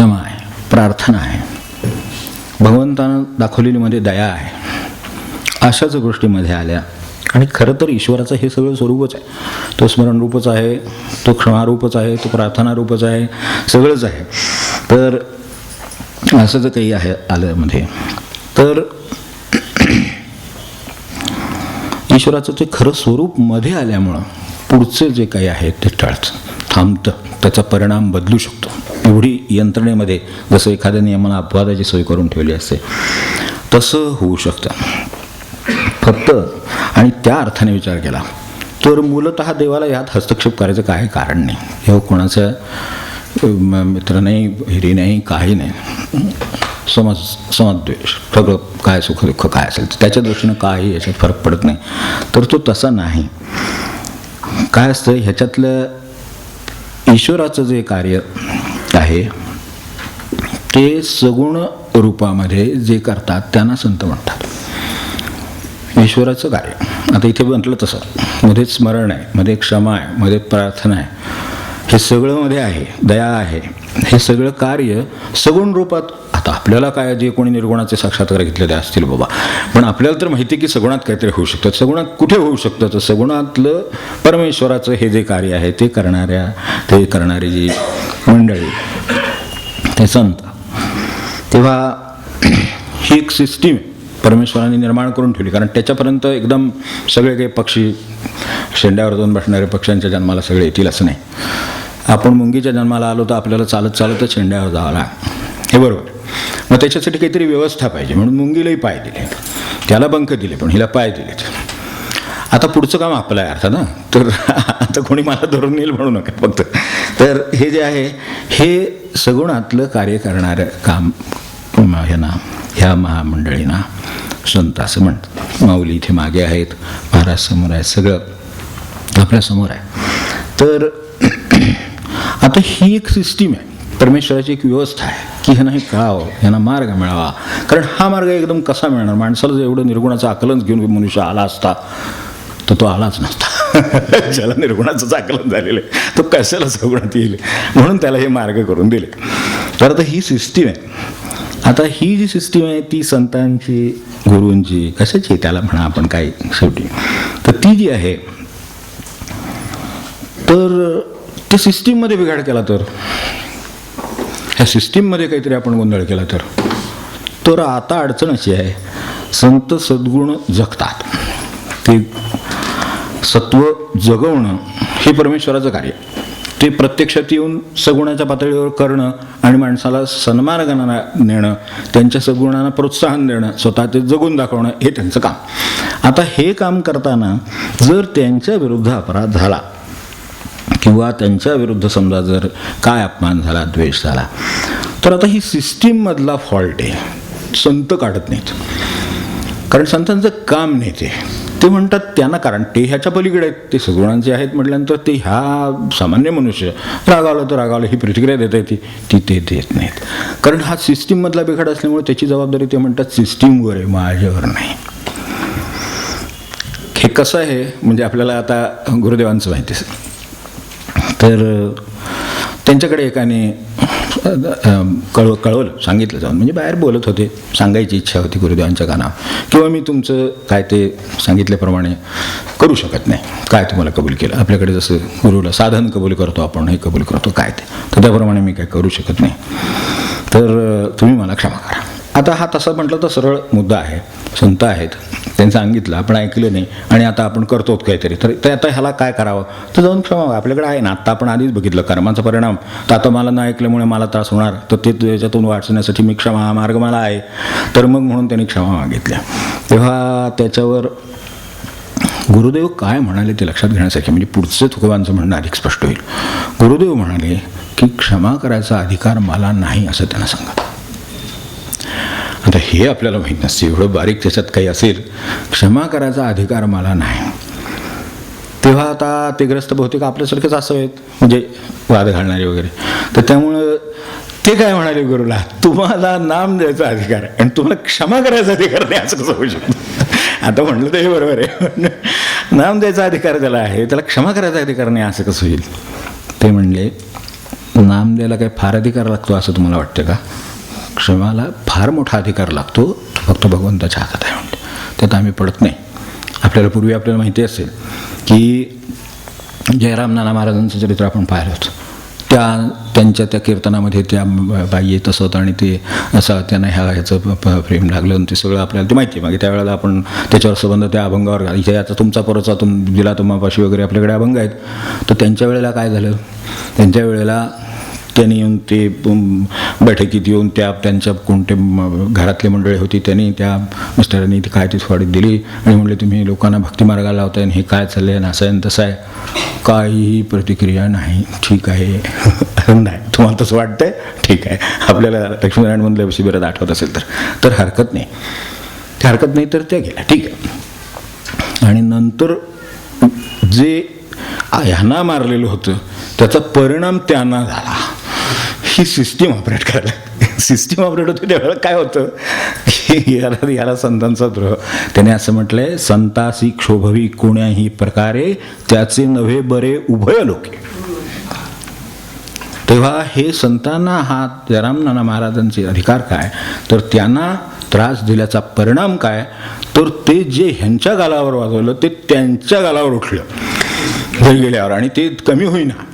क्षमा आहे, प्रार्थना आहे, भगवंतानं दाखवलेली मध्ये दया आहे, अशाच गोष्टीमध्ये आल्या. आणि खरं तर ईश्वराचं हे सगळं स्वरूपच आहे. तो स्मरणरूपच आहे, तो क्षमारूपच आहे, तो प्रार्थनारूपच आहे, सगळंच आहे. तर असं जर काही आहे आलं मध्ये, तर ईश्वराचं ते खरं स्वरूप मध्ये आल्यामुळं पुढचं जे काही आहे ते टळतं, थांबतं, त्याचा परिणाम बदलू शकतो. एवढी यंत्रणेमध्ये जसं एखाद्या नियमाला अपवादाची सोय करून ठेवली असते तसं होऊ शकतं फक्त. आणि त्या अर्थाने विचार केला तर मूलतः देवाला यात हस्तक्षेप करायचं काही कारण नाही. हे कोणाचं मित्र नाही, हिरी नाही, काही नाही. समद्वेष सगळं काय सुख दुःख काय असेल त्याच्या दृष्टीनं काही याच्यात फरक पडत नाही. तर तो तसा नाही. काय असतं ह्याच्यातलं ईश्वराचं जे कार्य आहे ते सगुण रूपामध्ये जे करतात त्यांना संत म्हणतात. ईश्वराचं कार्य आता इथे म्हटलं तसं मध्ये स्मरण आहे, मध्ये क्षमा आहे, मध्ये प्रार्थना आहे, हे सगळं मध्ये आहे, दया आहे, हे सगळं कार्य सगुण रूपात. आता आपल्याला काय जे कोणी निर्गुणाचे साक्षात्कार घेतलेले असतील बाबा, पण आपल्याला तर माहिती आहे की सगुणात काहीतरी होऊ शकतं. सगुणात कुठे होऊ शकतं? तर सगुणातलं परमेश्वराचं हे जे कार्य आहे ते करणारी जी मंडळी, ते संत, तेव्हा ही एक सिस्टीम परमेश्वराने निर्माण करून ठेवली. कारण त्याच्यापर्यंत एकदम सगळे काही पक्षी, शेंड्यावर जाऊन बसणारे पक्ष्यांच्या जन्माला सगळे येतील असं नाही. आपण मुंगीच्या जन्माला आलो तर आपल्याला चालत चालतच शेंड्यावर जावं लागेल, हे बरोबर. मग त्याच्यासाठी काहीतरी व्यवस्था पाहिजे, म्हणून मुंगीलाही पाय दिले, त्याला पंख दिले, पण हिला पाय दिलेत. आता पुढचं काम आपलं आहे अर्थात ना. तर आता कोणी मला धरून येईल म्हणू नका फक्त. तर हे जे आहे हे सगुणातलं कार्य करणारं काम ह्या महामंडळींना संत असं म्हणतात. माऊली इथे मागे आहेत, महाराज समोर आहे, सगळं आपल्यासमोर आहे. तर आता ही एक सिस्टीम आहे, परमेश्वराची एक व्यवस्था आहे की ह्यांना हे कळावं, ह्यांना मार्ग मिळावा. कारण हा मार्ग एकदम कसा मिळणार? माणसाला जर एवढं निर्गुणाचं आकलन घेऊन मनुष्य आला असता तर तो आलाच नसता. ज्याला निर्गुणाचंच आकलन झालेलं आहे तो कशाला सगुणात येईल? म्हणून त्याला हे मार्ग करून दिले. तर आता ही सिस्टीम आहे. आता ही जी सिस्टीम आहे ती संतांची, गुरूंची, कशाची त्याला म्हणा आपण काय शेवटी, तर ती जी आहे, तर त्या सिस्टीममध्ये बिघाड केला तर, ह्या सिस्टीममध्ये काहीतरी आपण गोंधळ केला तर आता अडचण अशी आहे, संत सद्गुण जगतात. ते सत्व जगवणं हे परमेश्वराचं कार्य. ते प्रत्यक्षात येऊन सगुणाच्या पातळीवर करणं आणि माणसाला सन्मार्गाने नेणं, त्यांच्या सद्गुणांना प्रोत्साहन देणं, स्वतः ते जगून दाखवणं हे त्यांचं काम. आता हे काम करताना जर त्यांच्या विरुद्ध अपराध झाला किंवा त्यांच्या विरुद्ध समजा जर काय अपमान झाला, द्वेष झाला, तर आता ही सिस्टीममधला फॉल्ट आहे. संत काढत नाहीत, कारण संतांचं काम नाही ते म्हणतात त्यांना, कारण ते ह्याच्या पलीकडे आहेत, ते सगुणांचे आहेत म्हटल्यानंतर ते ह्या सामान्य मनुष्य रागावलं तर रागावलं ही प्रतिक्रिया देता येते, ते देत नाहीत. कारण हा सिस्टीममधला बिघाड असल्यामुळे त्याची जबाबदारी ते म्हणतात सिस्टीमवर आहे, माझ्यावर नाही. हे कसं आहे म्हणजे आपल्याला आता गुरुदेवांचं माहिती आहे. तर त्यांच्याकडे एकाने कळवलं, सांगितलं जाऊन, म्हणजे बाहेर बोलत होते, सांगायची इच्छा होती गुरुदेवांच्या कानावर, किंवा मी तुमचं काय ते सांगितल्याप्रमाणे करू शकत नाही, काय तुम्हाला कबूल केलं, आपल्याकडे जसं गुरुला साधन कबूल करतो आपण, हे कबूल करतो काय ते, तर त्याप्रमाणे मी काय करू शकत नाही, तर तुम्ही मला क्षमा करा. आता हा तसा म्हटलं तर सरळ मुद्दा आहे. संत आहेत, त्यांचं सांगितलं, आपण ऐकलं नाही आणि आता आपण करतो काहीतरी, तर आता ह्याला काय करावं, तर जाऊन क्षमा, आपल्याकडे आहे ना. आता आपण आधीच बघितलं कर्माचा परिणाम, तर आता मला न ऐकल्यामुळे मला त्रास होणार, तर ते त्याच्यातून वाचण्यासाठी मी क्षमा मार्ग मला आहे, तर मग म्हणून त्यांनी क्षमा मागितल्या. तेव्हा त्याच्यावर गुरुदेव काय म्हणाले ते लक्षात घेण्यासाठी, म्हणजे पुढचं तुकोबांचं म्हणणं अधिक स्पष्ट होईल. गुरुदेव म्हणाले की क्षमा करायचा अधिकार मला नाही असं त्यांना सांगा. आता हे आपल्याला माहीत नसते, एवढं बारीक त्याच्यात काही असेल, क्षमा करायचा अधिकार मला नाही. तेव्हा आता ते ग्रस्त बहुतेक आपल्यासारखेच असावेत, म्हणजे वाद घालणारे वगैरे. तर त्यामुळं ते काय म्हणाले गुरुला, तुम्हाला नाम द्यायचा अधिकार आहे आणि तुम्हाला क्षमा करायचा अधिकार नाही, असं कसं होऊ शकतं. आता म्हणलं तर हे बरोबर आहे, नाम द्यायचा अधिकार त्याला आहे, त्याला क्षमा करायचा अधिकार नाही असं कसं होईल. ते म्हणले नाम द्यायला काही फार अधिकार लागतो असं तुम्हाला वाटतं का? क्षमाला फार मोठा अधिकार लागतो, तो फक्त भगवंताच्या हातात आहे म्हणते. त्यात आम्ही पडत नाही. पूर्वी आपल्याला माहिती असेल की जयराम नाना महाराजांचं चरित्र आपण पाहिलं होतं. त्यांच्या त्या कीर्तनामध्ये त्या बाई येत असत आणि ते असं त्यांना ह्याचं प्रेम लागलं आणि ते सगळं आपल्याला ते माहिती आहे. मग त्यावेळेला आपण त्याच्यावर संबंध त्या अभंगावर इथे याचा तुमचा परचा दिला तुम्हापाशी वगैरे आपल्याकडे अभंग आहेत. तर त्यांच्या वेळेला काय झालं, त्यांच्या वेळेला त्यांनी येऊन ते बैठकीत येऊन त्यांच्या कोणते घरातले मंडळी होती त्यांनी त्या मिस्टरांनी ती काय ती स्वाडीत दिली आणि म्हणले तुम्ही लोकांना भक्तिमार्गाला लावताय आणि हे काय चाललंय आणि असं आहे तसं आहे. काहीही प्रतिक्रिया नाही. ठीक आहे नाही तुम्हाला तसं वाटतंय ठीक आहे. आपल्याला लक्ष्मीनारायणमधल्या शिबिरात आठवत असेल तर हरकत नाही, ते हरकत नाही तर त्या गेल्या ठीक आहे. आणि नंतर जे ह्यांना मारलेलं होतं त्याचा परिणाम त्यांना झाला. ही सिस्टीम ऑपरेट करायला सिस्टीम ऑपरेट होते. त्यावेळेला काय होतं की याला संतांचा द्रोह. त्याने असं म्हटलंय, संतासी क्षोभवी कोण्याही प्रकारे त्याचे नव्हे बरे उभय लोके. तेव्हा हे संतांना हा जयराम नाना महाराजांचे अधिकार काय, तर त्यांना त्रास दिल्याचा परिणाम काय, तर ते जे ह्यांच्या गालावर वाजवलं ते त्यांच्या गालावर उठलं घरी गेल्यावर आणि ते कमी होईना.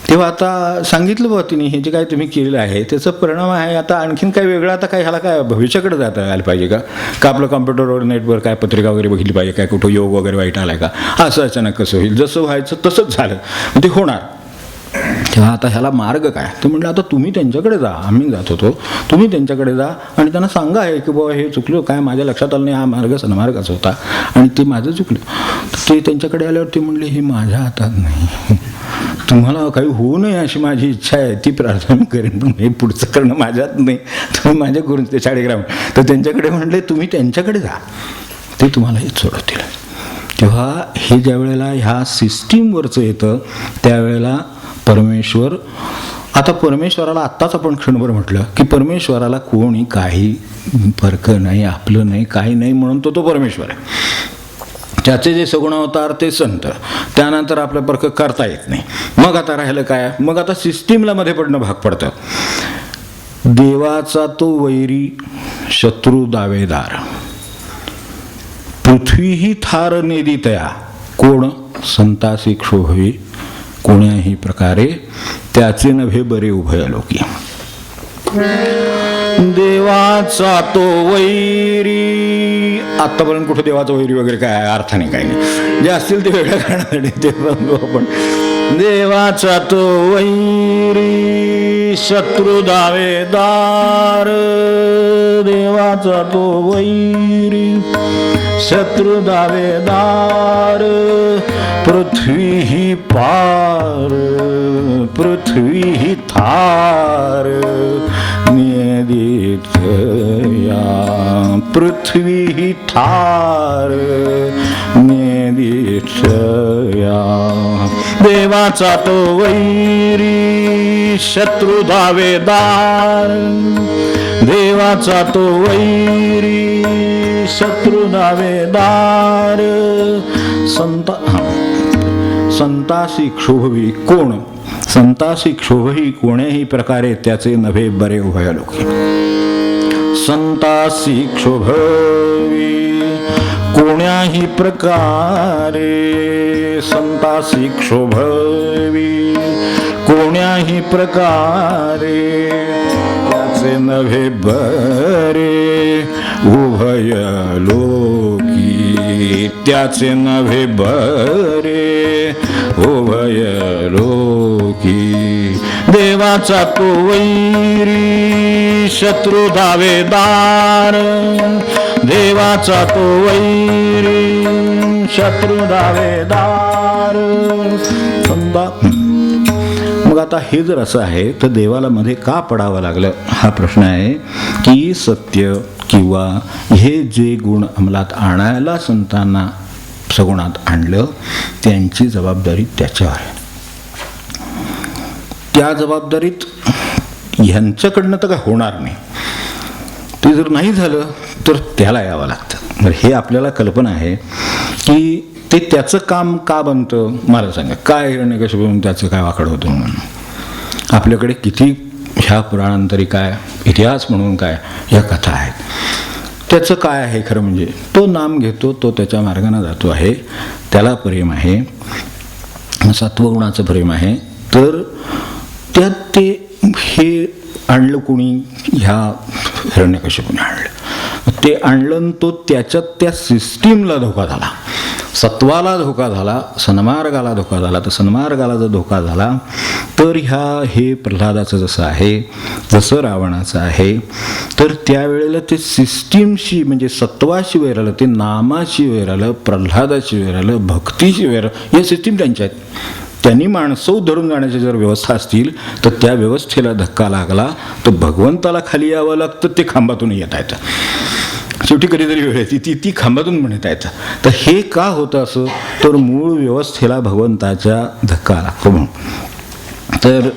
तेव्हा आता सांगितलं बघा तिने हे जे काय तुम्ही केलेलं आहे त्याचा परिणाम आहे. आता आणखीन काय वेगळं आता काय ह्याला काय भविष्याकडे जाता आलं पाहिजे का आपलं कॉम्प्युटरवर नेटवर काय पत्रिका वगैरे बघितली पाहिजे काय, कुठं योग वगैरे वाईट आलाय का, असं अचानक कसं होईल, जसं व्हायचं तसंच झालं ते होणार. तेव्हा आता ह्याला मार्ग काय, तर म्हटलं आता तुम्ही त्यांच्याकडे जा, आम्ही जात होतो, तुम्ही त्यांच्याकडे जा आणि त्यांना सांगा आहे की बाबा हे चुकलं काय, माझ्या लक्षात आलं नाही, हा मार्ग सन्मार्गाचा होता आणि ते माझं चुकलं. ते त्यांच्याकडे आल्यावर ते म्हणले हे माझ्या हातात नाही, तुम्हाला काही होऊ नये अशी माझी इच्छा आहे, ती प्रार्थना मी करेन, पण हे पुढचं करणं माझ्यात नाही, तुम्ही माझ्या गुरु ते शाळेग्राम. तर त्यांच्याकडे म्हणले तुम्ही त्यांच्याकडे जा, ते तुम्हाला हे सोडवतील. तेव्हा हे ज्या वेळेला ह्या सिस्टीमवरचं येतं त्यावेळेला परमेश्वर, आता परमेश्वराला आत्ताच आपण क्षणभर म्हटलं की परमेश्वराला कोणी काही फरक नाही, आपलं नाही, काही नाही म्हणून तो परमेश्वर आहे. त्याचे जे सगुण अवतार ते संत, त्यानंतर आपलं परक करता येत नाही. मग आता राहिलं काय, मग आता सिस्टीमला मध्ये पडणं भाग पडतं. देवाचा तो वैरी शत्रू दावेदार, पृथ्वीही थार नेदितया, कोण संतासी क्षोभवी कोण्याही प्रकारे त्याचे नव्हे बरे उभय लोकी. देवाचा तो वैरी, आतापर्यंत कुठे देवाचा वैरी वगैरे काय अर्थाने काही नाही, जे असतील ते वेगळ्या कारणासाठी ते बघू आपण. देवाचा तो वैरी शत्रू दावेदार, देवाचा तो वैरी शत्रू दावेदार, पृथ्वी ही पार पृथ्वी ही थार नेदितया, पृथ्वी ही थार नेदितया. देवाचा तो वैरी शत्रू दावेदार, देवाचा तो वैरी शत्रू दावेदार, संतासी क्षोभवी कोण, संतासी क्षोभही कोण्याही प्रकारे त्याचे नव्हे बरे उभय लोकी. संतासी क्षोभवी कोण्याही प्रकारे, संतासी क्षोभवी कोण्याही प्रकारे त्याचे नव्हे बरे उभय लोकी, त्याचे नव्हे बरे उभय लोकी. देवाचा तो वैरी शत्रू दावेदार, देवाचा तो वैरी शत्रू दावेदार. मग आता हे जर असं आहे तर देवाला मध्ये का पडावं लागलं हा प्रश्न आहे की सत्य किंवा हे जे गुण अंमलात आणायला संतांना सगुणात आणलं त्यांची जबाबदारी त्याच्यावर आहे. त्या जबाबदारीत ह्यांच्याकडनं तर काय होणार नाही, ते जर नाही झालं तर त्याला यावं लागतं. हे आपल्याला कल्पना आहे की ते त्याचं काम का बनतं, मला सांगा काय हिरण्यकश्यप म्हणून त्याचं काय वाकड होतं म्हणून. आपल्याकडे किती ह्या पुराणांतरी काय, इतिहास म्हणून काय, ह्या कथा आहेत. त्याचं काय आहे खरं म्हणजे, तो नाम घेतो, तो त्याच्या मार्गाने जातो आहे, त्याला प्रेम आहे, सत्वगुणाचं प्रेम आहे. तर त्यात ते हे आणलं कोणी, ह्या हिरण्यकश्यपूने आणलं. ते आणलं आणि तो त्याच्यात त्या सिस्टीमला धोका झाला, सत्वाला धोका झाला, सन्मार्गाला धोका झाला. तर सन्मार्गाला जर धोका झाला तर हे प्रल्हादाचं जसं आहे, जसं रावणाचं आहे, तर त्यावेळेला ते सिस्टीमशी म्हणजे सत्वाशी वैर आलं, ते नामाशी वैर आलं, प्रल्हादाशी वैर आलं, भक्तीशी वैर आलं. हे सिस्टीम त्यांच्या आहेत. त्यांनी माणसं धरून जाण्याच्या जर व्यवस्था असतील तर त्या व्यवस्थेला धक्का लागला तर भगवंताला खाली यावं लागतं, ते खांबातून येता येतं. शेवटी कधीतरी वेळ येते ती खांबातून म्हणता येतं. तर हे का होतं असं, तर मूळ व्यवस्थेला भगवंताच्या धक्का लागतो म्हणून. तर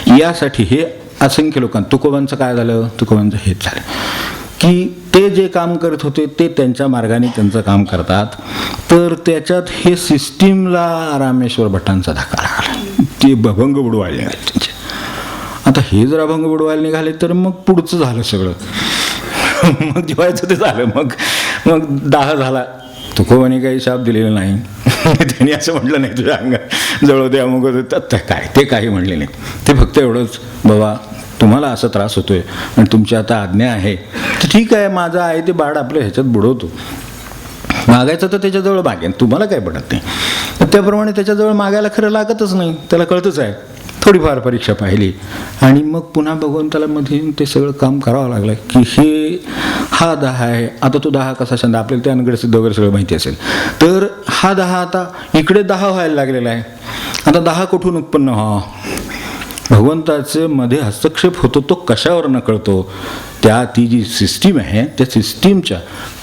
यासाठी हे असंख्य लोकांना, तुकोबांचं काय झालं, तुकोबांचं हेच झालं की ते जे काम करत होते ते त्यांच्या मार्गाने त्यांचं काम करतात. तर त्याच्यात हे सिस्टीमला रामेश्वर भट्टांचा धक्का लागला, ते अभंग बुडवायला निघाले त्यांचे. आता हे जर अभंग बुडवायला निघाले तर मग पुढचं झालं सगळं. मग जेवायचं ते झालं. मग दाह झाला. तुकोबाने काही शाप दिलेला नाही. त्यांनी असं म्हटलं नाही तुझ्या अंगात जवळ द्या मग काय, ते काही म्हणले नाही. ते फक्त एवढंच, बाबा तुम्हाला असा त्रास होतोय आणि तुमची आता आज्ञा आहे तर ठीक आहे, माझं आहे ते बाळ आपलं ह्याच्यात बुडवतो, मागायचं तर त्याच्याजवळ मागेन, तुम्हाला काय पडत नाही. त्याप्रमाणे त्याच्याजवळ मागायला खरं लागतच नाही, त्याला कळतच आहे. थोडीफार परीक्षा पाहिली आणि मग पुन्हा भगवंताला मध्ये ते सगळं काम करावं लागलं की हा दहा आहे, आता तो दहा कसा छंद, आपल्याला त्या अनगड सिद्ध वगैरे सगळं माहिती असेल. तर हा दहा आता इकडे 10 व्हायला लागलेला आहे. आता 10 कुठून उत्पन्न व्हावा, भगवंताचे मध्ये हस्तक्षेप होतो तो कशावर न कळतो. ती जी सिस्टीम आहे त्या सिस्टीमच्या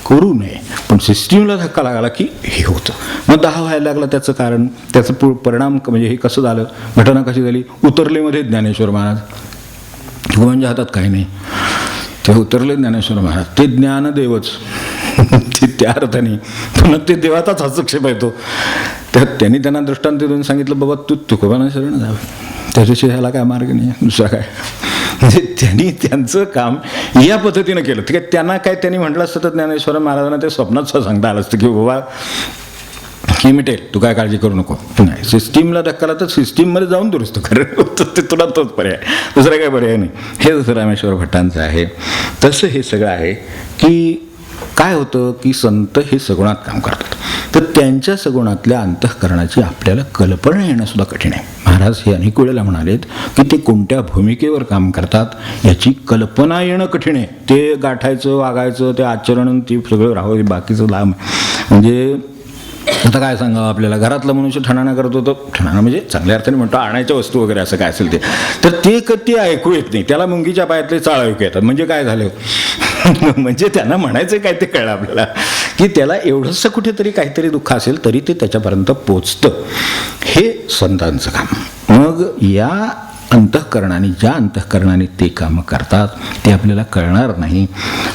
करू नये, पण सिस्टीमला धक्का लागला की हे होतं. मग 10 व्हायला लागला. त्याचं कारण, त्याचं परिणाम म्हणजे हे कसं झालं, घटना कशी झाली. उतरले मध्ये ज्ञानेश्वर महाराज, म्हणजे हातात काही नाही, ते उतरले ज्ञानेश्वर महाराज, ते ज्ञानदेवच ते त्या अर्थाने पुन्हा ते देवाचाच हस्तक्षेप येतो. त्यांनी त्यांना दृष्टांत देऊन सांगितलं, बाबा तू तुकोबांना शरण जावं, त्याच्याशिवाय ह्याला काय मार्ग नाही दुसरा काय. म्हणजे त्यांनी त्यांचं काम या पद्धतीनं केलं. ठीक आहे, त्यांना काय त्यांनी म्हटलं असतं तर ज्ञानेश्वर महाराजांना ते स्वप्नात सांगता आलं असतं की बाबा ही मिटेल, तू काय काळजी करू नको. नाही, सिस्टीमला धक्का तर सिस्टीममध्ये जाऊन दुरुस्त कर, ते तुला तोच पर्याय, दुसरा काय पर्याय नाही. हे जसं रामेश्वर भट्टांचं आहे तसं हे सगळं आहे की काय होतं की संत हे सगुणात काम करतात, तर त्यांच्या सगुणातल्या अंतःकरणाची आपल्याला कल्पना येणं सुद्धा कठीण आहे. महाराज हे अनेक वेळेला म्हणालेत की ते कोणत्या भूमिकेवर काम करतात याची कल्पना येणं कठीण आहे. ते गाठायचं, वागायचं, ते आचरण, ती सगळं राहावं, बाकीचं लांब. म्हणजे आता काय सांगावं, आपल्याला घरातलं मनुष्य ठणाणा करत होतं, ठणाणा म्हणजे चांगल्या अर्थाने म्हणतो आणायच्या वस्तू वगैरे असं काय असेल ते, तर ते कधी ऐकू येत नाही. त्याला मुंगीच्या पायातले चाळ ऐकू येतात. म्हणजे काय झालं म्हणजे त्यांना म्हणायचं काय ते कळलं आपल्याला की त्याला एवढंसं कुठेतरी काहीतरी दुःख असेल तरी ते त्याच्यापर्यंत पोचतं. हे संतांचं काम. मग या अंतःकरणाने, ज्या अंतःकरणाने ते कामं करतात ते आपल्याला कळणार नाही,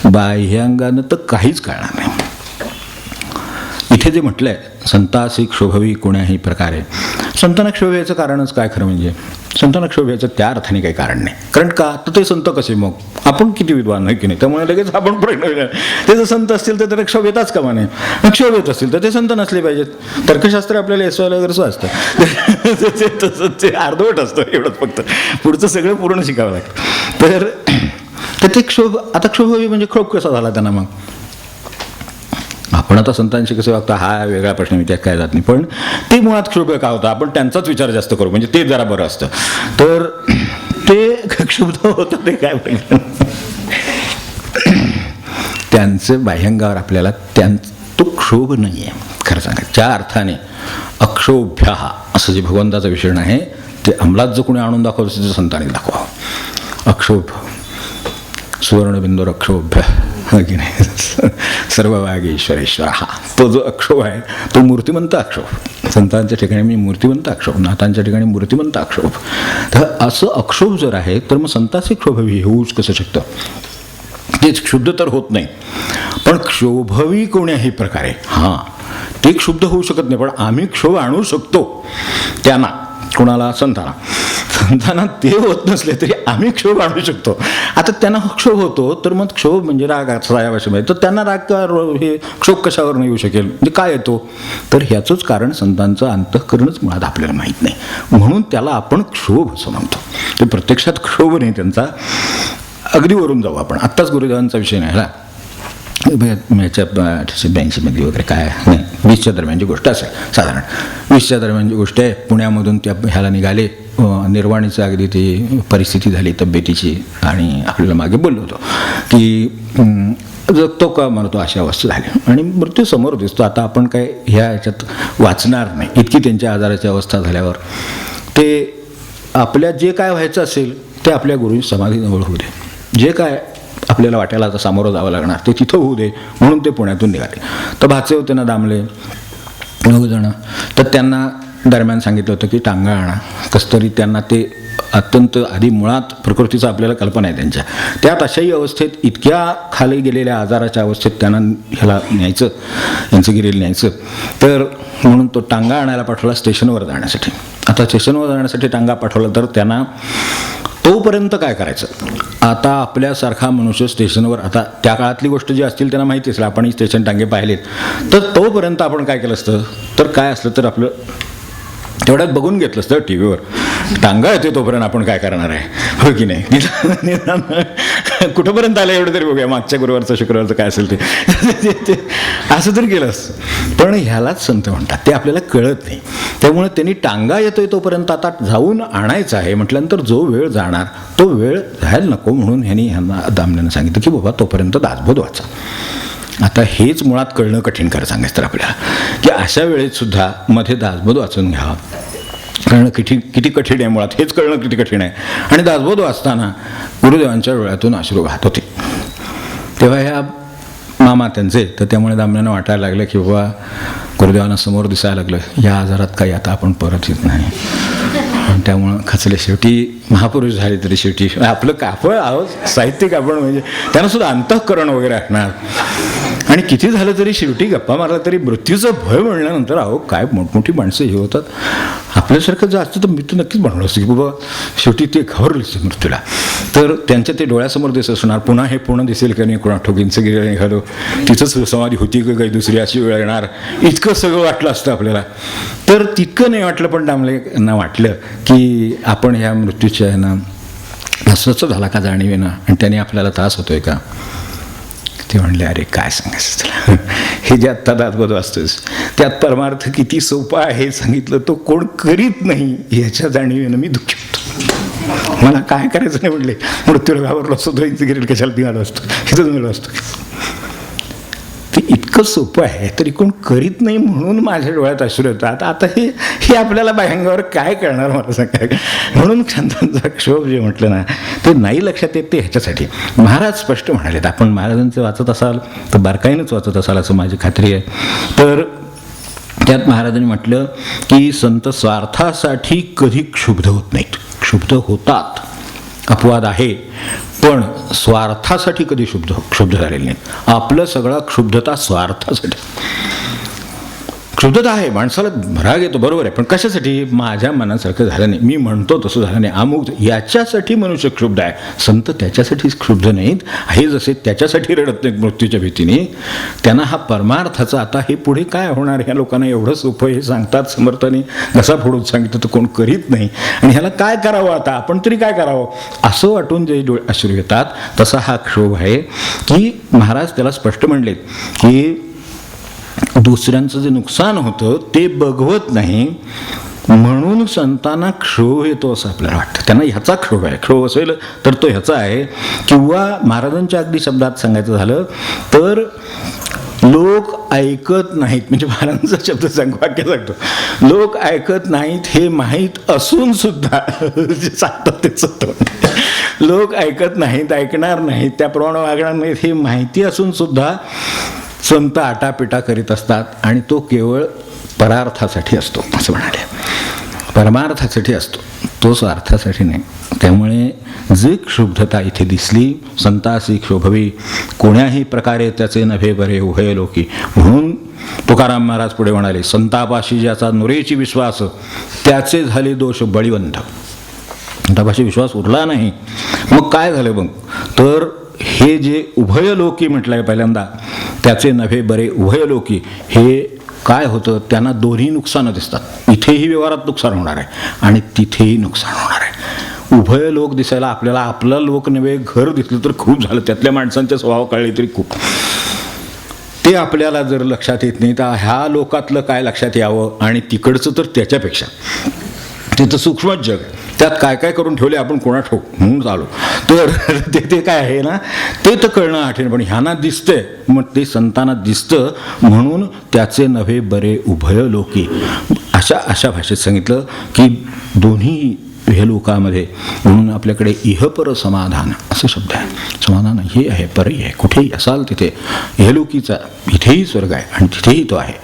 बाह्यांगानं तर काहीच कळणार नाही. इथे जे म्हटलंय संतासी क्षोभवी कोण्याही प्रकारे, संतांना क्षोभ याचं कारणच काय खरं म्हणजे, संतांना क्षोभ याचं त्या अर्थाने काही कारण नाही. कारण का, तर ते संत कसे, मग आपण किती विद्वान नाही की नाही, त्यामुळे लगेच आपण प्रश्न, ते जर संत असतील तर त्याला क्षोभ येताच कामा नये, क्षोभ येत असतील तर ते संत नसले पाहिजेत. तर्कशास्त्र आपल्याला एसवायला वगैरे असतं तसं ते अर्धवट असतं एवढंच, फक्त पुढचं सगळं पूर्ण शिकावं लागतं. तर ते क्षोभ, आता क्षोभ म्हणजे क्षोभ कसा झाला त्यांना, मग आपण आता संतांशी कसं वागतो हा वेगळा प्रश्न, मी त्यात काय जात नाही, पण ते मुळात क्षोभ का होता आपण त्यांचाच विचार जास्त करू, म्हणजे ते जरा बरं असतं. तर ते क्षुब्ध होतं ते काय पाहिजे, त्यांचं बाह्यंगावर आपल्याला तो क्षोभ नाही आहे खरं सांगा. ज्या अर्थाने अक्षोभ्य असं जे भगवंताचं विषय आहे ते अंमलात जो कोणी आणून दाखवतं ते संतांनी दाखवावं. अक्षोभ सुवर्णबिंदूर अक्षोभ्य की नाही, सर्व वागेश्वरेश्वर, हा तो जो अक्षोभ आहे तो मूर्तिमंत अक्षोभ. संतांच्या ठिकाणी मी मूर्तिमंत अक्षोभ, नाथांच्या ठिकाणी मूर्तिमंत अक्षोभ. तर असं अक्षोभ जर आहे तर मग संतांचे क्षोभवी होऊच कसं शकतं, ते क्षुब्ध तर होत नाही, पण क्षोभवी कोण्याही प्रकारे हां ते क्षुब्ध होऊ शकत नाही, पण आम्ही क्षोभ आणू शकतो त्यांना, कोणाला? संतांना ते होत नसले तरी आम्ही क्षोभ आणू शकतो. आता त्यांना क्षोभ होतो तर मग क्षोभ म्हणजे राग असा या भाषेमध्ये, तर त्यांना राग हे क्षोभ कशावर नाही येऊ शकेल, म्हणजे काय येतो? तर ह्याचंच कारण संतांचं अंतःकरणच मुळात आपल्याला माहीत नाही, म्हणून त्याला आपण क्षोभ असं म्हणतो. ते प्रत्यक्षात क्षोभ नाही त्यांचा. अगदी वरून जाऊ आपण. आत्ताच गुरुदेवांचा विषय नाही ह्याला, याच्या 1882 वगैरे काय नाही, 20च्या दरम्यानची गोष्ट असेल साधारण. 20च्या दरम्यानची गोष्ट आहे. पुण्यामधून त्या ह्याला निघाले, निर्वाणीचं अगदी ती परिस्थिती झाली तब्येतीची, आणि आपल्याला मागे बोललो होतो की जगतो का मरतो अशी अवस्था झाली, आणि मृत्यू समोर दिसतो. आता आपण काय ह्या ह्याच्यात वाचणार नाही, इतकी त्यांच्या आजाराची अवस्था झाल्यावर ते आपल्या जे काय व्हायचं असेल ते आपल्या गुरुजी समाधीजवळ होऊ दे, जे काय आपल्याला वाटायला आता सामोरं जावं लागणार ते तिथं होऊ दे, म्हणून ते पुण्यातून निघाले. तर भाचे होते ना दामले 9 जण, तर त्यांना दरम्यान सांगितलं होतं की टांगा आणा. कसं तरी त्यांना ते अत्यंत आधी मुळात प्रकृतीचं आपल्याला कल्पना आहे त्यांच्या, त्यात अशाही अवस्थेत इतक्या खाली गेलेल्या आजाराच्या अवस्थेत त्यांना ह्याला न्यायचं, यांचं गिरीला न्यायचं, तर म्हणून तो टांगा आणायला पाठवला स्टेशनवर जाण्यासाठी. आता स्टेशनवर जाण्यासाठी टांगा पाठवला तर त्यांना तोपर्यंत काय करायचं? आता आपल्यासारखा मनुष्य स्टेशनवर, आता त्या काळातली गोष्ट जी असतील त्यांना माहिती असेल, आपणही स्टेशन टांगे पाहिलेत, तर तोपर्यंत आपण काय केलं असतं, तर काय असलं तर आपलं तेवढ्यात बघून घेतलं असतं टी व्हीवर, टांगा येते तोपर्यंत आपण काय करणार आहे, हो की नाही? कुठंपर्यंत आलं एवढं तरी बघूया, मागच्या गुरुवारचं शुक्रवारचं काय असेल ते असं तरी केलं असतं. पण ह्यालाच संत म्हणतात, ते आपल्याला कळत नाही. त्यामुळे त्यांनी टांगा येतोय तोपर्यंत आता जाऊन आणायचं आहे म्हटल्यानंतर जो वेळ जाणार तो वेळ जायला नको, म्हणून ह्यांना दामल्यानं सांगितलं की बाबा तोपर्यंत दासबोध वाचा. आता हेच मुळात कळणं कठीण खरं सांगायचं तर आपल्याला, की अशा वेळेत सुद्धा मध्ये दासबोध वाचून घ्यावा. कळणं किती कठीण आहे, मुळात हेच कळणं किती कठीण आहे. आणि दासबोध वाचताना गुरुदेवांच्या डोळ्यातून अश्रू वाहत होते. तेव्हा ह्या मामा त्यांचे, तर त्यामुळे दामल्यानं वाटायला लागलं की बाबा गुरुदेवांना समोर दिसायला लागलं, या आजारात काही आता आपण परत येत नाही. त्यामुळं खचले. शेवटी महापुरुष झाले तरी शेवटी आपलं कापड आहोत साहित्यिक आपण, म्हणजे त्यांना सुद्धा अंतःकरण वगैरे असणार. आणि किती झालं तरी शेवटी गप्पा मारला तरी मृत्यूचं भय म्हणल्यानंतर अहो काय मोठमोठी माणसं हे होतात. आपल्यासारखं जर असतं तर मृत्यू नक्कीच म्हणलं असतं की बाबा शेवटी ते घाबरलेच मृत्यूला. तर त्यांच्या ते डोळ्यासमोर दिसत असणार, पुन्हा हे पूर्ण दिसेल का नाही, कोणा ठोकींचं गिरे निघालो, तिथंच समाधी होती का काही दुसरी अशी वेळ येणार, इतकं सगळं वाटलं असतं आपल्याला. तर तितकं नाही वाटलं, पण दामलेंना वाटलं की आपण ह्या मृत्यूच्या ह्यानं अस्वस्थ झाला का जाणीवेनं, आणि त्याने आपल्याला त्रास होतोय का. ते म्हणले अरे काय सांगायचं तुला, हे जे आत्ता दासबोध वाचतोस त्यात परमार्थ किती सोपा आहे सांगितलं, तो कोण करीत नाही याच्या जाणीवेनं मी दुःखी होतो. मला काय करायचं नाही म्हणले, मृत्यूला घाबरलो असतो, तो गिरेल कशाला ती आलो असतो, इथं मिळलो असतो. ते इतकं सोपं आहे तरी कोण करीत नाही म्हणून माझ्या डोळ्यात अश्रू येतात. आता हे आपल्याला बाह्यांगावर काय करणार मला सांगा. म्हणून संतांचा क्षोभ जे म्हटलं ना ते नाही लक्षात येत, ते ह्याच्यासाठी महाराज स्पष्ट म्हणालेत. आपण महाराजांचं वाचत असाल तर बारकाईनंच वाचत असाल असं माझी खात्री आहे. तर त्यात महाराजांनी म्हटलं की संत स्वार्थासाठी कधी क्षुब्ध होत नाहीत. क्षुब्ध होतात, अपवाद आहे, पण स्वार्थासाठी कधी क्षुब्ध झालेले नाही. आपलं सगळं क्षुब्धता स्वार्थासाठी. क्षुब्धता आहे, माणसाला राग येतो बरोबर आहे, पण कशासाठी? माझ्या मनासारखं झालं नाही, मी म्हणतो तसं झालं नाही, अमुक याच्यासाठी मनुष्य क्षुब्ध आहे. संत त्याच्यासाठी क्षुब्ध नाहीत. हे जसे त्याच्यासाठी रडत नाहीत मृत्यूच्या भीतीने, त्यांना हा परमार्थाचा आता हे पुढे काय होणार ह्या लोकांना एवढं सोपं हे सांगतात समर्थाने, घसा फोडून सांगितलं तर कोण करीत नाही. आणि ह्याला काय करावं आता, आपण तरी काय करावं असं वाटून जे डोळे अश्रू येतात, तसा हा क्षोभ आहे. की महाराज त्याला स्पष्ट म्हणलेत की दुसऱ्यांचं जे नुकसान होतं ते बघवत नाही, म्हणून संतांना क्षोभ येतो असं आपल्याला वाटतं. त्यांना ह्याचा क्षोभ आहे. क्षोभ असेल तर तो ह्याचा आहे. किंवा महाराजांच्या अगदी शब्दात सांगायचं झालं तर लोक ऐकत नाहीत, म्हणजे महाराजांचा शब्द वाक्य सांगतो, लोक ऐकत नाहीत हे माहीत असून सुद्धा सांगतात तेच होतं. लोक ऐकत नाहीत, ऐकणार नाहीत, त्याप्रमाणे वागणार नाहीत हे माहिती असून सुद्धा संत आटापिटा करीत असतात. आणि तो केवळ परार्थासाठी असतो असं म्हणाले. परमार्थासाठी असतो, तो स्वार्थासाठी नाही. त्यामुळे जे क्षुब्धता इथे दिसली, संतासी क्षोभवी कोण्याही प्रकारे त्याचे नभे बरे उभय लोकी, म्हणून तुकाराम महाराज पुढे म्हणाले, संतापाशी ज्याचा नुरेची विश्वास त्याचे झाले दोष बळीवंत. संतापाशी विश्वास उरला नाही, मग काय झालं मग? तर हे जे उभयलोकी म्हटलं आहे पहिल्यांदा, त्याचे नव्हे बरे उभयलोकी, हे काय होतं, त्यांना दोन्ही नुकसानं दिसतात. इथेही व्यवहारात नुकसान होणार आहे आणि तिथेही नुकसान होणार आहे. उभय लोक दिसायला आपल्याला आपला लोक नव्हे घर दिसलं तर खूप झालं, त्यातल्या माणसांचे स्वभाव कळले तरी खूप. ते आपल्याला जर लक्षात येत नाही तर ह्या लोकातलं काय लक्षात यावं, आणि तिकडचं तर त्याच्यापेक्षा. तिथं सूक्ष्मच जग, त्यात काय काय करून ठेवले आपण कोणा ठोक म्हणून चालू. तर ते काय आहे ना, ते तर कळणं कठीण. पण ह्यांना दिसतंय, मग ते संतांना दिसतं, म्हणून त्याचे नव्हे बरे उभय लोकी. अशा भाषेत सांगितलं की दोन्ही हे लोकामध्ये, म्हणून आपल्याकडे इहपर समाधान असं शब्द आहे. समाधान हे आहे, परही आहे. कुठेही असाल तिथे इहलोकीचा, इथेही स्वर्ग आहे आणि तिथेही तो आहे.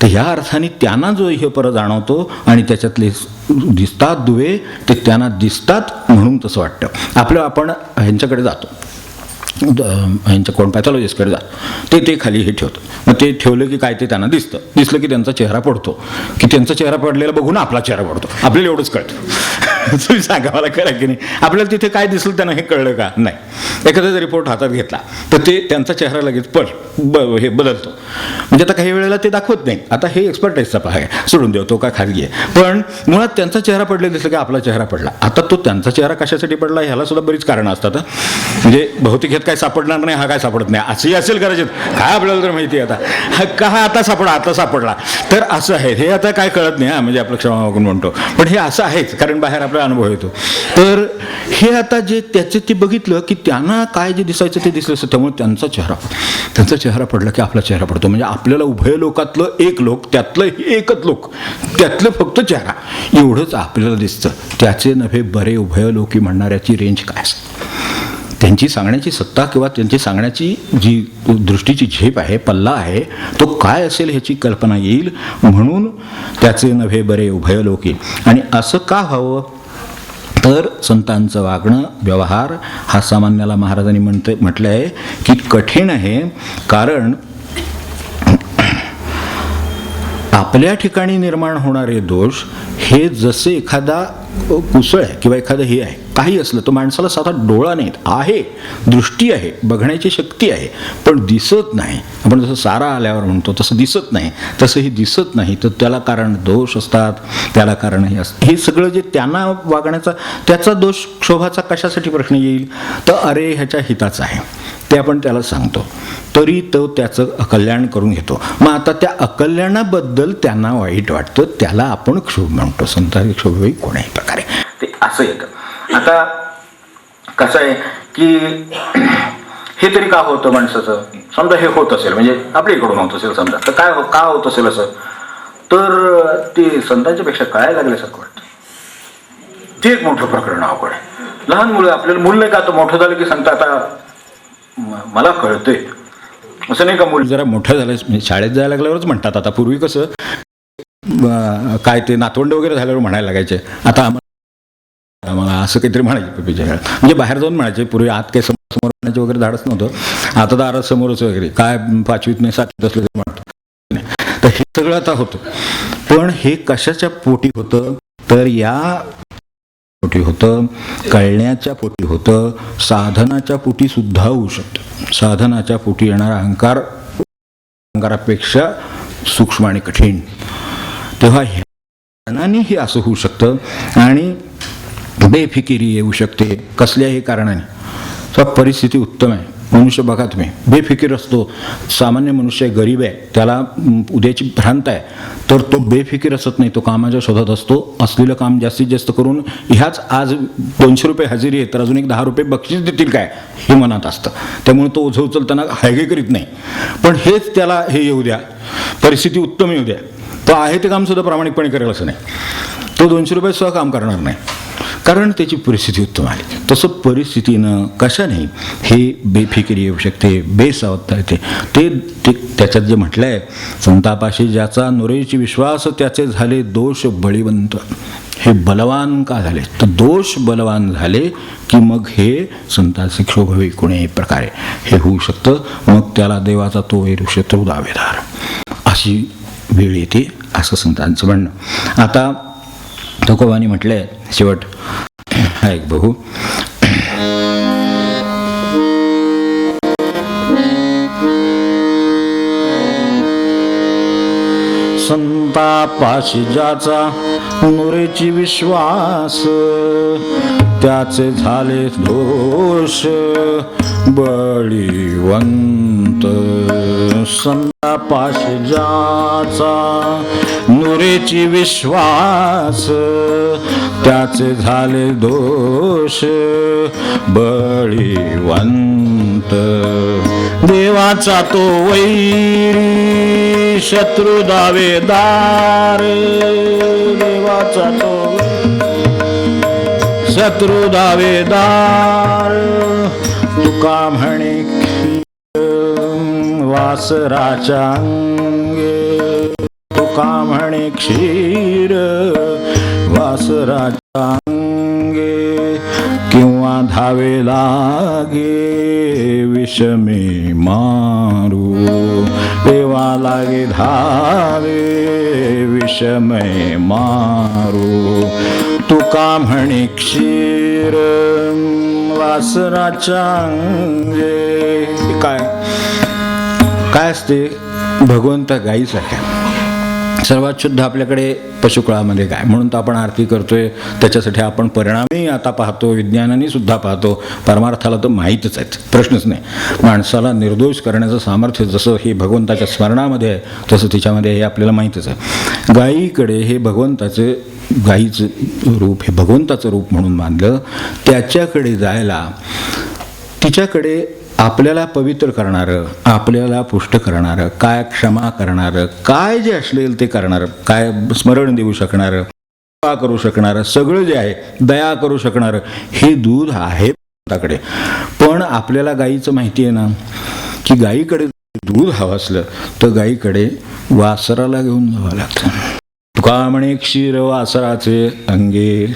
तर ह्या अर्थाने त्यांना जो इहपर जाणवतो आणि त्याच्यातले दिसतात दुवे, ते त्यांना दिसतात म्हणून तसं वाटतं. आपण ह्यांच्याकडे जातो, ह्यांच्या कोण पॅथॉलॉजिस्टकडे जातो, ते खाली हे ठेवतं. मग ते ठेवलं की काय, ते त्यांना दिसलं की त्यांचा चेहरा पडतो, की त्यांचा चेहरा पडलेला बघून आपला चेहरा पडतो. आपल्याला एवढंच कळतं. तुम्ही सांगा मला, खरं की नाही? आपल्याला तिथे काय दिसलं त्यांना हे कळलं का? नाही. एखादा रिपोर्ट हातात घेतला तर ते त्यांचा चेहरा लगेच हे बदलतो. म्हणजे आता काही वेळेला ते दाखवत नाही. आता हे एक्सपर्टाईजचा आहे, सोडून देऊ, तो काय खाजगी आहे. पण मुळात त्यांचा चेहरा पडले दिसलं की आपला चेहरा पडला. आता तो त्यांचा चेहरा कशासाठी पडला ह्याला सुद्धा बरीच कारणं असतात. म्हणजे भौतिक ह्यात काय सापडणार नाही, हा काय सापडत नाही, असंही असेल कदाचित, काय आपल्याला तर माहिती आहे. आता का आता सापडला तर असं आहे. हे आता काय कळत नाही, म्हणजे आपलं क्षमा मागून म्हणतो, पण हे असं आहेच, कारण बाहेर आपला अनुभव येतो. तर हे आता जे त्याचे ते बघितलं की त्यांना काय जे दिसायचं ते दिसलं असतं, त्यामुळे त्यांचा चेहरा पडला की आपला चेहरा पडतो. म्हणजे आपल्याला उभय लोकातलं एक लोक, त्यातलं एकच लोक, त्यातलं फक्त चेहरा एवढंच आपल्याला दिसतं. त्याचे नव्हे बरे उभय लोकी म्हणणाऱ्याची रेंज काय असते, त्यांची सांगण्याची सत्ता किंवा त्यांची सांगण्याची जी दृष्टीची झेप आहे, पल्ला आहे, तो काय असेल ह्याची कल्पना येईल. म्हणून त्याचे नव्हे बरे उभयलोकी. आणि असं का व्हावं, तर संतांचं वागणं, व्यवहार हा सामान्याला महाराजांनी म्हटलं आहे की कठीण आहे. कारण आपल्या ठिकाणी निर्माण होणारे दोष हे जसे एखादा कुसळ आहे किंवा एखादं हे आहे, काही असलं तर माणसाला साधा डोळा नाही आहे, दृष्टी आहे, बघण्याची शक्ती आहे, पण दिसत नाही. आपण जसं सारा आल्यावर म्हणतो तसं दिसत नाही, तसंही दिसत नाही. तर त्याला कारण दोष असतात, त्याला कारणही असतं. हे सगळं जे त्यांना वागण्याचा, त्याचा दोष क्षोभाचा कशासाठी प्रश्न येईल, तर अरे ह्याच्या हिताचा आहे ते आपण त्याला सांगतो, तरी तो त्याचं अकल्याण करून घेतो. मग आता त्या अकल्याणाबद्दल त्यांना वाईट वाटतं, त्याला आपण क्षोभ म्हणतो. संतांची क्षोभ कोणाही प्रकारे ते असं येतं. आता कसं आहे की हे तरी का होतं माणसाचं, समजा हे होत असेल, म्हणजे आपल्या इकडून होत असेल समजा, तर काय का होत असेल असं, तर ते संतांच्या पेक्षा कळायला लागल्यासारखं वाटतं. ते एक मोठं प्रकरण अवघड आहे. लहान मुलं, आपल्याला मूल नाही का, आता मोठं झालं की सांगता आता मला कळतंय, असं नाही का. मूल जरा मोठं झालं, म्हणजे शाळेत जायला लागल्यावरच म्हणतात. आता पूर्वी कसं काय ते नातवंड वगैरे झाल्यावर म्हणायला लागायचे, आता आम्हाला असं काहीतरी म्हणायचे. म्हणजे बाहेर जाऊन म्हणायचे. पूर्वी आत काही समोर म्हणायचे वगैरे धाडच नव्हतं. आता दारात समोरच वगैरे काय 5वीत नाही 7वीत असलं तरी म्हणतो. तर हे सगळं आता होतं. पण हे कशाच्या पोटी होतं, तर या पोटी होतं, कळण्याच्या पोटी होतं, साधनाच्या पोटी सुद्धा होऊ शकतं. साधनाच्या पोटी येणारा अहंकारापेक्षा सूक्ष्म आणि कठीण. तेव्हा ह्या कारणाने हे असं होऊ शकतं आणि बेफिकिरी येऊ शकते कसल्याही कारणाने. तर परिस्थिती उत्तम आहे, मनुष्य बघा तुम्ही बेफिकीर असतो. सामान्य मनुष्य गरीब आहे, त्याला उद्याची भ्रांत आहे, तर तो बेफिकीर असत नाही, तो कामाच्या शोधात असतो. असलेलं काम जास्तीत जास्त करून ह्याच आज 200 रुपये हजेरी आहे तर अजून एक 10 रुपये बक्षीस देतील काय हे मनात असतं. त्यामुळे तो ओझं उचलताना हायगे करीत नाही. पण हेच त्याला हे येऊ द्या, परिस्थिती उत्तम येऊ द्या, तो आहे ते काम सुद्धा प्रामाणिकपणे करेल असं नाही. तो 200 रुपये सुद्धा काम करणार नाही, कारण त्याची परिस्थिती उत्तम आली. तसं परिस्थितीनं कशाने हे बेफिकिरी येऊ शकते, बेसावधता येते. ते त्याच्यात जे म्हटलं आहे, संतापाशी ज्याचा नुरेची विश्वास त्याचे झाले दोष बळीवंत. हे बलवान का झाले, तर दोष बलवान झाले की मग हे संतांचे क्षोभ होई कोणीही प्रकारे हे होऊ शकतं. मग त्याला देवाचा तो वैरुष्य तो दावेदार अशी वेळ येते असं संतांचं म्हणणं. आता तुकोबांनी म्हटलंय शेवट ऐक बघू. संतापाशी ज्याचा नुरेची विश्वास, त्याचे झाले दोष बळीवंत. संतापाशी ज्याचा नुरेची विश्वास, त्याचे झाले दोष बळीवंत. देवाचा तो वैरी शत्रू दावेदार, देवाचा तो शत्रू दावेदार. तुका म्हणे वासराच्या अंगे, तुका म्हणे क्षीर वासराच्या अंगे. किंवा धावे लागे विषमे मारू, तेव्हा लागे धावे विषमे मारू. तुका म्हणे क्षीर वासराच्या अंगे. काय काय असते? भगवंत गाईसारख्या. सर्वात शुद्ध आपल्याकडे पशुकुळामध्ये गाय, म्हणून तर आपण आरती करतोय. त्याच्यासाठी आपण परिणामही आता पाहतो, विज्ञानाने सुद्धा पाहतो. परमार्थाला तर माहीतच आहेत, प्रश्नच नाही. माणसाला निर्दोष करण्याचं सामर्थ्य जसं हे भगवंताच्या स्मरणामध्ये आहे, तसं तिच्यामध्ये हे आपल्याला माहीतच आहे. गायीकडे हे भगवंताचं, गायीचं रूप हे भगवंताचं रूप म्हणून मानलं. त्याच्याकडे जायला, तिच्याकडे आपल्याला पवित्र करणारं, आपल्याला पुष्ट करणारं, काय क्षमा करणारं, काय जे असलेल ते करणारं, काय स्मरण देऊ शकणारं, कृपा करू शकणारं, सगळं जे आहे दया करू शकणारं, हे दूध आहे भगवंताकडे. पण आपल्याला गाईचं माहिती आहे ना, की गाईकडे दूध हवं असलं तर गाईकडे वासराला घेऊन जावं लागतं. तुका म्हणे क्षीर वासराचे अंगे,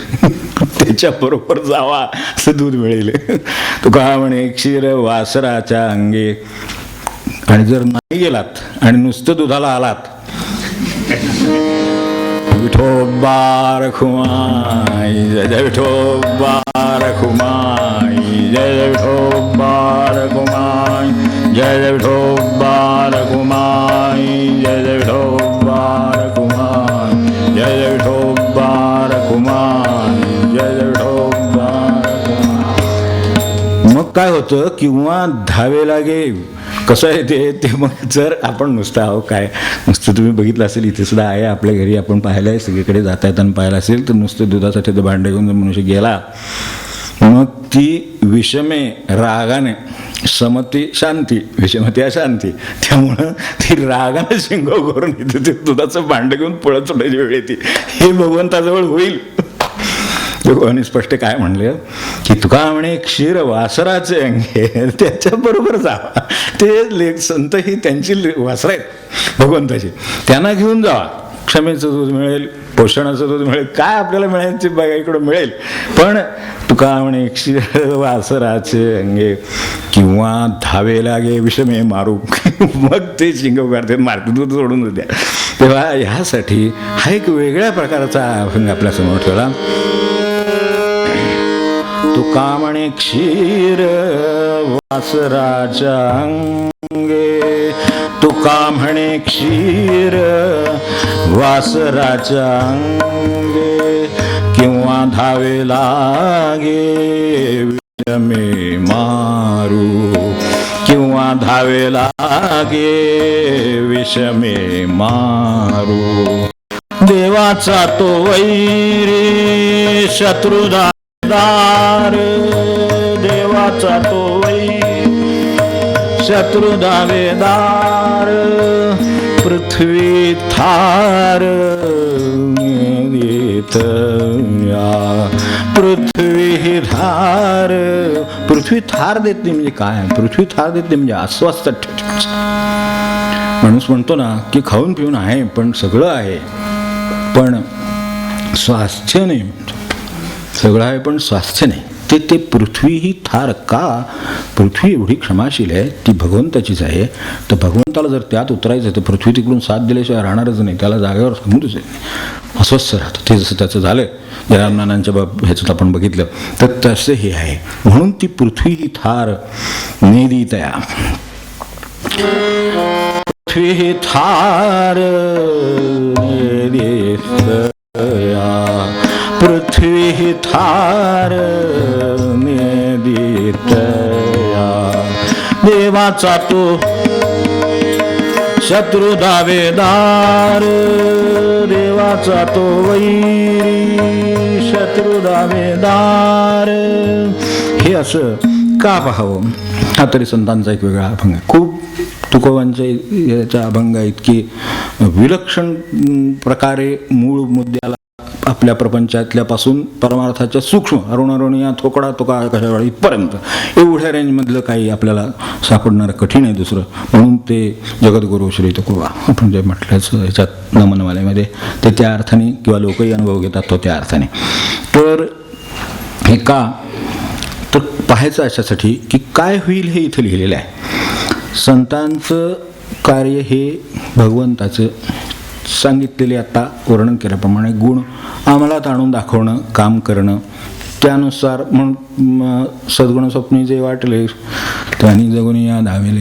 त्याच्याबरोबर जावा असं दूध मिळेल. तुका म्हणे क्षीर वासराच्या अंगे. आणि जर नाही गेलात आणि नुसतं दुधाला आलात, विठोबा रखुमाई जय जय विठोबा रखुमाई जय जय विठोबा रखुमाई जय जय विठोबा रखुमाई जय जय विठोबा रखुमाई जय जय विठोबा रखुमाई जय जय विठोबा रखुमाई. मग काय होतं? किंवा धावे लागे. कसं आहे ते मग जर आपण नुसतं आहो काय, नुसतं तुम्ही बघितलं असेल, इथे सुद्धा आहे आपल्या घरी, आपण पाहिलं आहे, सगळीकडे जाता येताना पाहिलं असेल, तर नुसतं दुधासाठी तो भांडे घेऊन मनुष्य गेला, मग ती विषमे रागाने, समती शांती, विषमती अशांती. त्यामुळं ती रागाने शिंगाव करून येते, ते दुधाचं भांडं घेऊन पळत सुटायची वेळ येते. हे भगवंताजवळ होईल. भगवानी स्पष्ट काय म्हणले की तुका म्हणे क्षीर वासराचे अंगे, त्याच्याबरोबर जावा. ते लेख संत ही त्यांची वासरं आहेत भगवंताची, त्यांना घेऊन जावा. क्षमेचं दूध मिळेल, पोषणाचं दूध मिळेल, काय आपल्याला मिळेल ते बघा इकडं मिळेल. पण तुका म्हणे क्षीर वासराचे अंगे, किंवा धावे लागे विषमे मारू. मग ते शिंगव करते, मारते, दूध सोडून द्या. तेव्हा ह्यासाठी हा एक वेगळ्या प्रकारचा अभंग आपल्या समोर ठेवला. तुका म्हणे क्षीर वासराच्या अंगे, तुका म्हणे क्षीर वासराच्या अंगे, किंवा धावे लागे विषमे मारू, किंवा धावे लागे विषमे मारू. देवाचा तो वैरी शत्रुदा दार, देवाचा तो शत्रु दावेदार. पृथ्वी थार पृथ्वी धार. पृथ्वी थार देत नाही म्हणजे काय? पृथ्वी थार देत नाही म्हणजे अस्वस्थ. माणूस म्हणतो ना की खाऊन पिऊन आहे, पण सगळं आहे, पण स्वास्थ्य नाही. सगळं आहे पण स्वास्थ्य नाही. ते पृथ्वी ही थार का? पृथ्वी एवढी क्षमाशील आहे, ती भगवंताचीच आहे. तर भगवंताला जर त्यात उतरायचं तर पृथ्वी तिकडून साथ दिल्याशिवाय राहणारच नाही, त्याला जागेवर थांबूच आहे, अस्वस्थ राहतं. ते जसं त्याचं झालं जनानांच्या ह्याच्यात आपण बघितलं, तर तसं हे आहे. म्हणून ती पृथ्वी ही थार नेदितया, पृथ्वी ही थार नेदितया, पृथ्वी ही थार नेदितया, देवाचा तो शत्रु दावेदार, देवाचा तो वैरी शत्रु दावेदार. हे असं का पाहावं? हा तरी संतांचा एक वेगळा अभंग आहे. खूप तुकोबांच्या याच्या अभंग इतकी विलक्षण प्रकारे मूळ मुद्द्याला आपल्या प्रपंचातल्यापासून परमार्थाच्या सूक्ष्म अरुण या थोकडा तुका कशावेळी इथपर्यंत एवढ्या रेंजमधलं काही आपल्याला सापडणारं कठीण आहे दुसरं. म्हणून ते जगद्गुरू श्री तुकोबा आपण जे म्हटल्याचं ह्याच्यात नमनमालेमध्ये ते त्या अर्थाने किंवा लोकही अनुभव घेतात तो त्या अर्थाने. तर हे का तर पाहायचं अशासाठी की काय होईल हे इथं लिहिलेलं आहे. संतांचं कार्य हे भगवंताचं सांगितलेले आता वर्णन केल्याप्रमाणे गुण अंमलात आणून दाखवणं, काम करणं, त्यानुसार म्हणून सद्गुण स्वप्नी जे वाटले त्यांनी जगून या दावेले,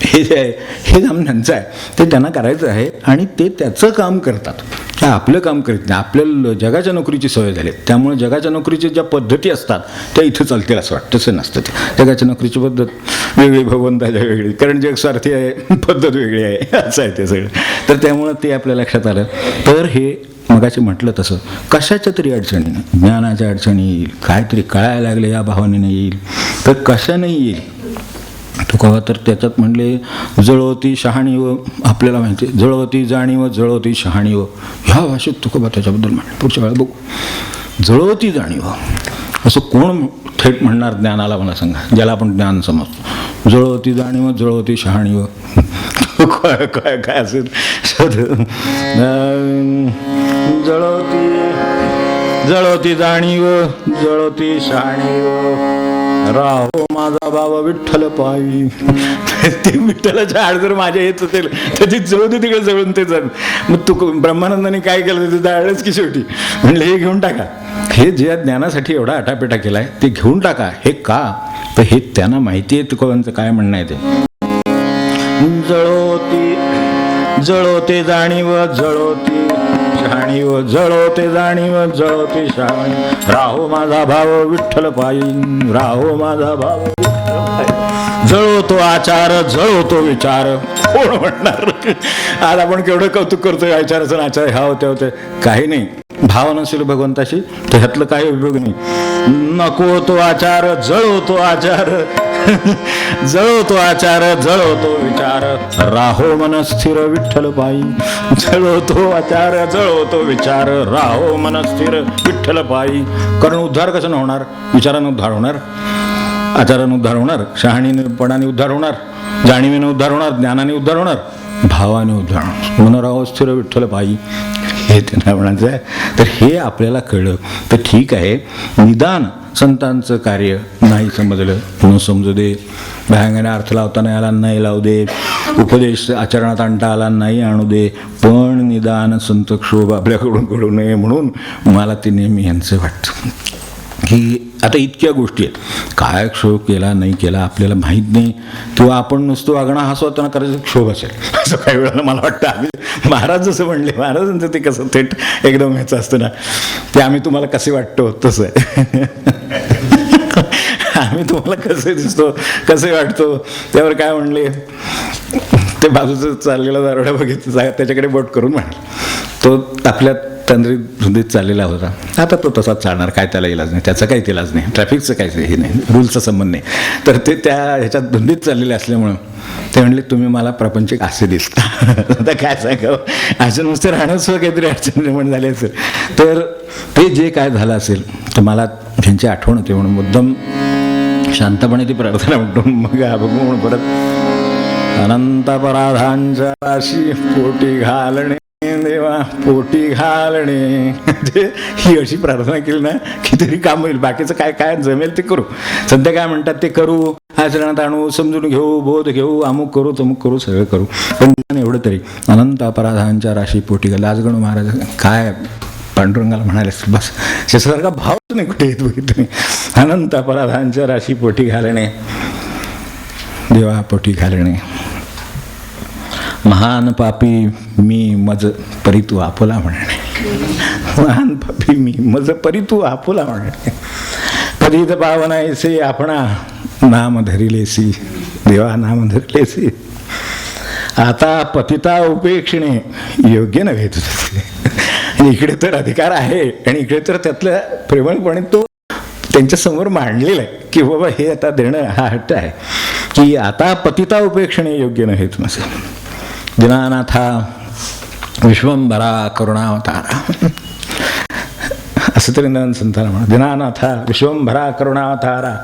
हे जे आहे हे काम त्यांचं आहे, ते त्यांना करायचं आहे आणि ते त्याचं काम करतात. ते आपलं काम करीत नाही. आपल्याला जगाच्या नोकरीची सवय झाली, त्यामुळे जगाच्या नोकरीच्या ज्या पद्धती असतात त्या इथं चालतील असं वाटतं. तसं नसतं. ते जगाच्या नोकरीची पद्धत वेगळी, भगवंताच्या वेगळी, कारण जग स्वार्थी आहे, पद्धत वेगळी आहे, असं आहे ते सगळं. तर त्यामुळं ते आपल्या लक्षात आलं. तर हे मगाशी म्हटलं तसं कशाच्या तरी अडचणीनं, ज्ञानाच्या अडचणी येईल, काहीतरी कळायला लागले या भावनेनं येईल, तर कशानं येईल तुकोबा तर त्याच्यात म्हणले जळवती शहाणीव. आपल्याला माहिती आहे जळवती जाणीव, जळवती शहाणीव, ह्या भाषेत तुकोबा त्याच्याबद्दल म्हणले. पुढच्या वेळा बघू. जळवती जाणीव असं कोण थेट म्हणणार ज्ञानाला? मला सांगा, ज्याला आपण ज्ञान समजतो. जळवती जाणीव, जळवती शहाणीव, काय काय काय असेल? जळवती जळवती जाणीव, जळवती शहाणीव, राहो माझा भाव विठ्ठल पायी. ते विठ्ठलाच्या आड जर माझ्या येत असेल तर ती जळू तिकडे जळून ते जण. मग तू ब्रह्मानंदाने काय केलं? ते जाळलंच की शेवटी. म्हणलं हे घेऊन टाका, हे जे ज्ञानासाठी एवढा आटापेटा केलाय ते घेऊन टाका. हे का? तर हे त्यांना माहिती आहे तुकोबांचं काय म्हणणं आहे ते. जळोती जळोते जाणीव, जळोती शहाणीव, जळोते जाणीव, जळोते शहाणीव, राहो माझा भाव विठ्ठल पायी, राहो माझा भाव विठ्ठल पायी. जळवतो आचार, जळवतो विचार. कोण म्हणणार? आज आपण केवढं कौतुक करतोय आचाराचं, आचार ह्या होते होते. काही नाही, भाव नसेल भगवंताशी तर ह्यातलं काही उपयोग नाही. नको तो आचार, जळवतो आचार, जळवतो आचार, जळवतो विचार, राहो मन स्थिर विठ्ठल पायी. जळवतो आचार, जळवतो विचार, राहो मन स्थिर विठ्ठल पायी. कारण उद्धार कसं होणार? विचारानं उद्धार होणार, आचारानं उद्धार होणार, शहाणीपणाने उद्धार होणार, जाणीवेनं उद्धार होणार, ज्ञानाने उद्धार होणार, भावाने उद्धार होणार. मन राहो स्थिर विठ्ठल पायी, हे त्यांना म्हणायचं आहे. तर हे आपल्याला कळलं तर ठीक आहे. निदान संतांचं कार्य नाही समजलं न समजू दे, भयांगाने अर्थ लावता नाही आला नाही लावू दे, उपदेश आचरणात आणता आला नाही आणू दे, पण निदान संत क्षोभ आपल्याकडून घडू नये म्हणून मला ते नेहमी यांचं वाटतं की आता इतक्या गोष्टी आहेत, काय क्षोभ केला नाही केला आपल्याला माहीत नाही, किंवा आपण नुसतं वागणं हा स्वतःना करायचं क्षोभ असेल असं काही वेळेला मला वाटतं. आम्ही महाराज जसं म्हणले, महाराजांचं ते कसं थेट एकदम ह्याचं असतं ना, ते आम्ही तुम्हाला कसे वाटतो तसं आहे. आम्ही तुम्हाला कसे दिसतो कसे वाटतो त्यावर काय म्हणले, ते बाजूचं चाललेला दारोडा बघितलं त्याच्याकडे बोट करून म्हणाल, तो आपल्या तंद्रीत धुंदीत चाललेला होता. आता तो तसाच चालणार, काय त्याला इलाज नाही, त्याचा काही इलाज नाही, ट्रॅफिकचं काहीच हे नाही, रूलचा संबंध नाही. तर ते त्या ह्याच्यात धुंदीत चाललेले असल्यामुळं ते म्हणले तुम्ही मला प्रापंचिक असे दिसता. आता काय सांगावं, असं नुसतं राहणंसुद्धा काहीतरी अडचण निर्माण झाली असेल. तर ते जे काय झालं असेल तर मला त्यांची आठवण होते म्हणून मुद्दाम शांतपणे ती प्रार्थना म्हणतो. मग बघू म्हणून परत अनंत अपराधांच्या राशी पोटी घालणे देवा पोटी घालणे. ही अशी प्रार्थना केली ना की तरी काम होईल. बाकीचं काय काय जमेल ते करू. सध्या काय म्हणतात ते करू, आचरणात आणू, समजून घेऊ, बोध घेऊ, अमुक करू तमुक करू, सगळं करू. पण एवढं तरी अनंत अपराधांच्या राशी पोटी घाल. लाजगणू महाराज काय पांडुरंगाला म्हणाले बस, त्याच्यासारखा भावच नाही कुठे येत बघितलं. अनंत अपराधांच्या राशी पोटी घालणे, देवा पोटी घालणे. महान पापी मी मज परितू आपुला म्हणणे. महान पापी मी मज परितू आपुला म्हणणे. पतित पावनायसे आपणा नाम धरिलेसी. देवा नाम धरिलेसी. आता पतिता उपेक्षणे योग्य नव्हे तुझे. इकडे तर अधिकार आहे आणि इकडे तर त्यातलं प्रेमळपणे तो त्यांच्या समोर मांडलेला आहे की बाबा हे आता देणं हा हट्ट आहे की आता पतिता उपेक्षणे योग्य नव्हे तुझे. दीनानाथा विश्वंभरा करुणावतारा. असं तरी नंद संतांना म्हणा. दीनानाथा विश्वंभरा करुणावतारा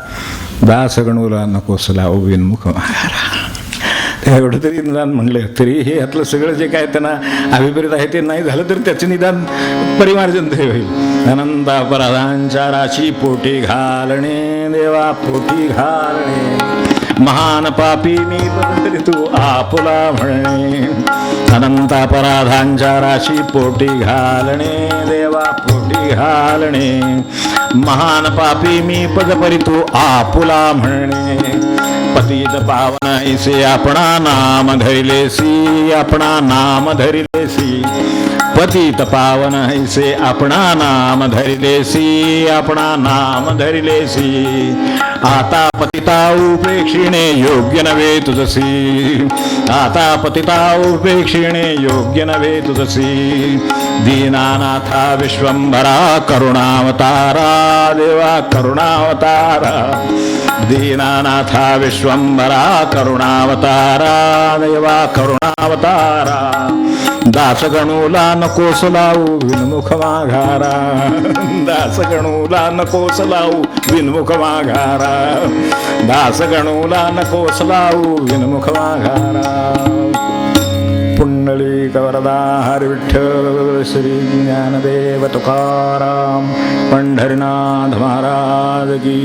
दास गणूला नकोसला विनमुख माघारा. एवढं तरी निदान म्हणलं तरी हे यातलं सगळं जे काय त्यांना अभिप्रेत आहे ते नाही झालं तर त्याचे निदान परिमार्जन तरी होईल. अनंत अपराधांच्या राशी पोटी घालणे, देवा पोटी घालणे. महान पापी मी तरी तू आपुला म्हणणे. अनंत अपराधांच्या राशी पोटी घालणे, देवा पोटी घालणे. महान पापी मी पदपरी तू आपुला म्हणणे. पतित पावन ऐसे आपणा नाम धरिलेसी, आपणा नाम धरिलेसी. पतित पावन ऐसे आपणा नाम धरिलेसी, आपणा नाम धरिलेसी. आता पतिता उपेक्षिणे योग्य नव्हे तुझसी. आता पतिता उपेक्षिणे योग्य नव्हे तुझसी. दीनानाथा विश्वंभरा करुणावतारा, देवा करुणावतारा. दीनानाथा विश्वंभरा करुणावतारा, देवा करुणावतारा. दासगणूला नकोस लावू विनमुख माघारा. दासगणूला नकोस लावू विनमुख माघारा. दासगणूला नकोस लावू विनमुख माघारा. पुंडलिक वरदा हरी विठ्ठल श्री ज्ञानदेव तुकाराम पंढरीनाथ महाराज की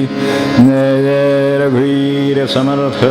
जय. रघुवीर समर्थ.